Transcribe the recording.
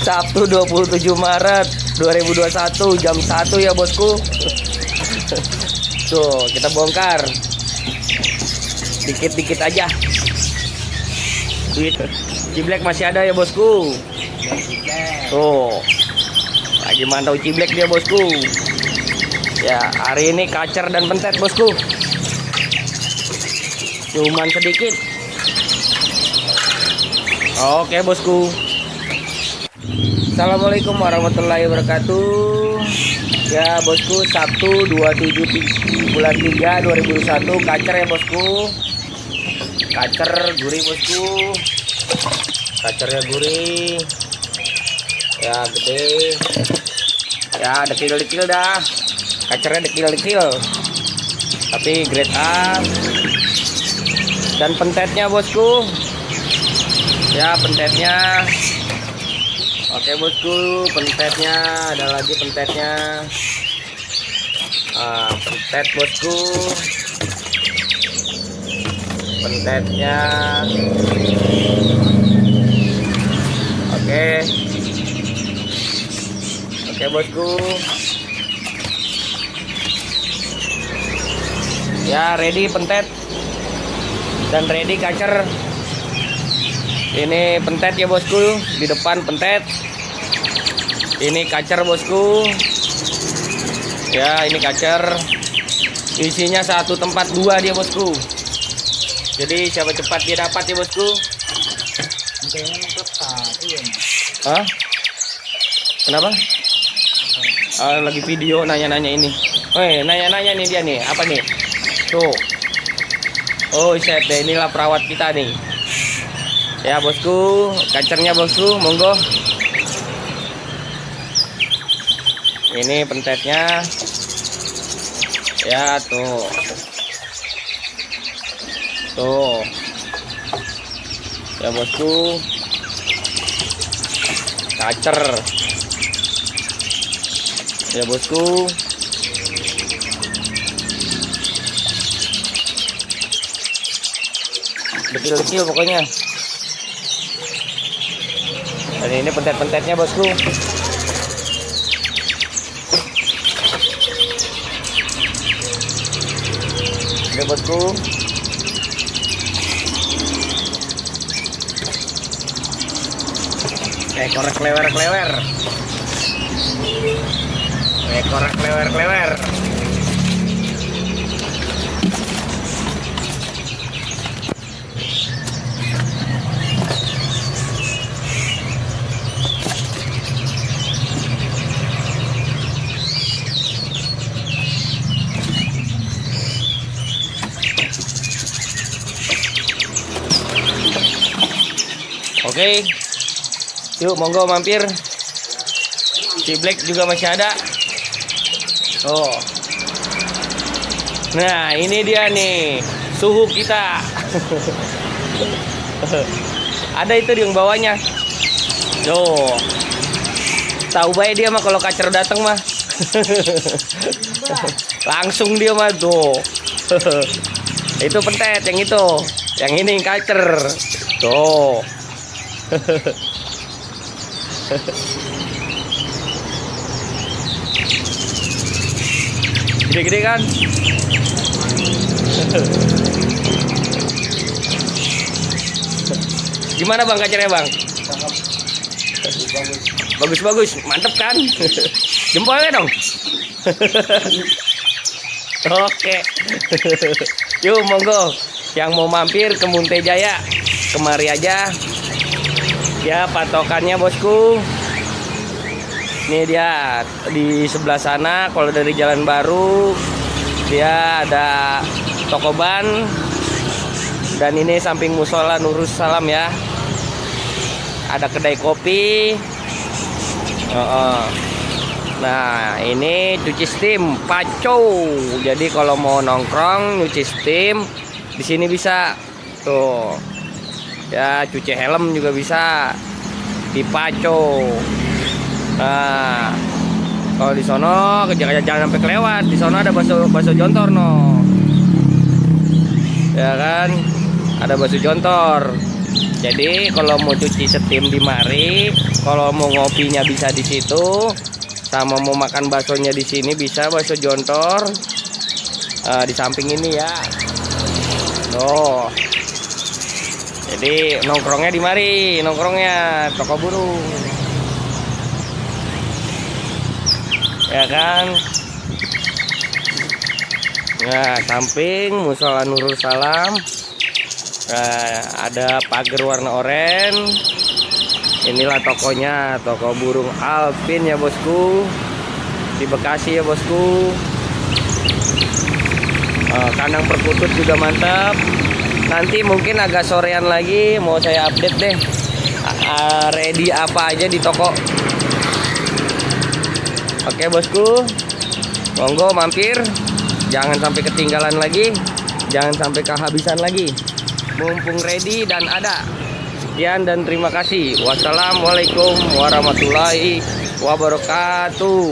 Sabtu 27 Maret 2021 jam 1 ya bosku. Tuh kita bongkar dikit-dikit aja. Duit Ciblek masih ada ya bosku. Tuh lagi mantau Ciblek dia bosku. Ya hari ini kacer dan pentet bosku. Cuman sedikit. Oke bosku. Assalamualaikum warahmatullahi wabarakatuh. Ya bosku, Sabtu 27 bulan 3 2001 kacer ya bosku. Kacer gurih bosku. Kacernya gurih. Ya gede. Ya dekil-dekil dah. Kacernya dekil-dekil. Tapi grade A. Dan pentetnya bosku. Ya pentetnya. Oke bosku, pentetnya ada lagi pentetnya. Pentet bosku. Pentetnya. Oke. Oke bosku. Ya ready pentet. Dan ready kacer. Ini pentet ya bosku, di depan pentet. Ini kacer bosku. Ya ini kacer. Isinya satu tempat dua dia bosku. Jadi siapa cepat dia dapat ya bosku. Hah? Kenapa? Lagi video nanya-nanya ini. Nanya-nanya nih dia nih. Apa nih? Tuh. Oh set deh, inilah perawat kita nih. Ya bosku, kacernya bosku, monggo. Ini pentetnya. Ya tuh. Tuh. Ya bosku. Kacer. Ya bosku. Dekil-dekil pokoknya. Dan ini pentet-pentetnya bosku. Oke bosku. Korek klewer-klewer. Korek klewer-klewer. Oke, yuk monggo mampir. Ciblek juga masih ada. Oh, nah ini dia nih suhu kita. Ada itu di bawahnya. Tuh, tahu baik dia mah kalau kacer datang mah. Langsung dia mah tuh. Itu pentet yang itu, yang ini kacer. Tuh. Gede-gede kan? Gimana bang kacernya bang? Bagus-bagus, mantep kan? Jempolnya dong. Oke. Yuk monggo, yang mau mampir ke Munte Jaya kemari aja. Ya patokannya bosku. Ini dia di sebelah sana. Kalau dari Jalan Baru dia ada toko ban. Dan ini samping musola Nurus Salam ya. Ada kedai kopi. Nah ini cuci steam Paco. Jadi kalau mau nongkrong nyuci steam di sini bisa. Tuh. Ya cuci helm juga bisa di Paco. Nah kalau di sono jangan sampai kelewat. Di sono ada bakso jontor no. Ya kan, ada bakso jontor. Jadi kalau mau cuci setim di mari, kalau mau ngopinya bisa di situ, sama mau makan baksonya di sini bisa, bakso jontor. Di samping ini ya. Tuh. Jadi nongkrongnya di mari, nongkrongnya toko burung. Ya kan? Nah, samping musola Nurul Salam. Nah, ada pagar warna oranye. Inilah tokonya, toko burung Alvin ya bosku, di Bekasi ya bosku. Kandang perkutut juga mantap. Nanti mungkin agak sorean lagi mau saya update deh, ready apa aja di toko. Oke bosku, monggo mampir, jangan sampai ketinggalan lagi, jangan sampai kehabisan lagi. Mumpung ready dan ada. Sekian dan terima kasih. Wassalamualaikum warahmatullahi wabarakatuh.